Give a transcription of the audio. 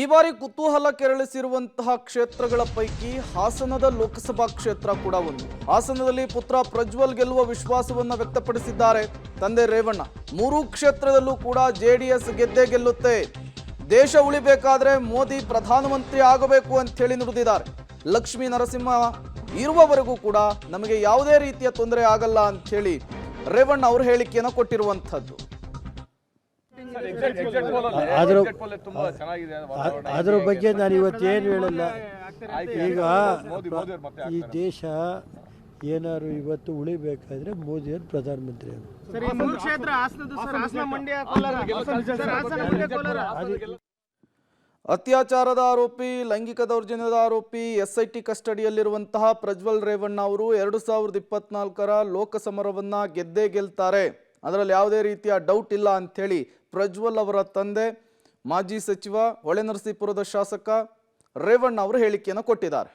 ಈ ಬಾರಿ ಕುತೂಹಲ ಕೆರಳಿಸಿರುವಂತಹ ಕ್ಷೇತ್ರಗಳ ಪೈಕಿ ಹಾಸನದ ಲೋಕಸಭಾ ಕ್ಷೇತ್ರ ಕೂಡ ಒಂದು. ಹಾಸನದಲ್ಲಿ ಪುತ್ರ ಪ್ರಜ್ವಲ್ ಗೆಲ್ಲುವ ವಿಶ್ವಾಸವನ್ನ ವ್ಯಕ್ತಪಡಿಸಿದ್ದಾರೆ ತಂದೆ ರೇವಣ್ಣ. ಮೂರು ಕ್ಷೇತ್ರದಲ್ಲೂ ಕೂಡ ಜೆಡಿಎಸ್ ಗೆದ್ದೇ ಗೆಲ್ಲುತ್ತೆ, ದೇಶ ಉಳಿಬೇಕಾದ್ರೆ ಮೋದಿ ಪ್ರಧಾನಮಂತ್ರಿ ಆಗಬೇಕು ಅಂತ ಹೇಳಿ ನುಡಿದಿದ್ದಾರೆ. ಲಕ್ಷ್ಮೀ ನರಸಿಂಹ ಇರುವವರೆಗೂ ಕೂಡ ನಮಗೆ ಯಾವುದೇ ರೀತಿಯ ತೊಂದರೆ ಆಗಲ್ಲ ಅಂತ ಹೇಳಿ ರೇವಣ್ಣ ಅವರು ಹೇಳಿಕೆಯನ್ನು ಕೊಟ್ಟಿರುವಂತದ್ದು. ಅದ್ರ ಬಗ್ಗೆ ನಾನು ಇವತ್ತೇನು ಹೇಳಲ್ಲ. ಈಗ ಈ ದೇಶ ಏನಾದ್ರು ಇವತ್ತು ಉಳಿಬೇಕಾದ್ರೆ ಮೋದಿಯವರು ಪ್ರಧಾನಮಂತ್ರಿ ಅತ್ಯಾಚಾರದ ಆರೋಪಿ, ಲೈಂಗಿಕ ದೌರ್ಜನ್ಯದ ಆರೋಪಿ, SIT ಕಸ್ಟಡಿಯಲ್ಲಿರುವಂತಹ ಪ್ರಜ್ವಲ್ ರೇವಣ್ಣ ಅವರು 2024ರ ಲೋಕಸಮರವನ್ನ ಗೆದ್ದೇ ಗೆಲ್ತಾರೆ, ಅದರಲ್ಲಿ ಯಾವುದೇ ರೀತಿಯ ಡೌಟ್ ಇಲ್ಲ ಅಂಥೇಳಿ ಪ್ರಜ್ವಲ್ ಅವರ ತಂದೆ ಮಾಜಿ ಸಚಿವ ಹೊಳೆನರಸೀಪುರದ ಶಾಸಕ ರೇವಣ್ಣ ಅವರು ಹೇಳಿಕೆಯನ್ನು ಕೊಟ್ಟಿದ್ದಾರೆ.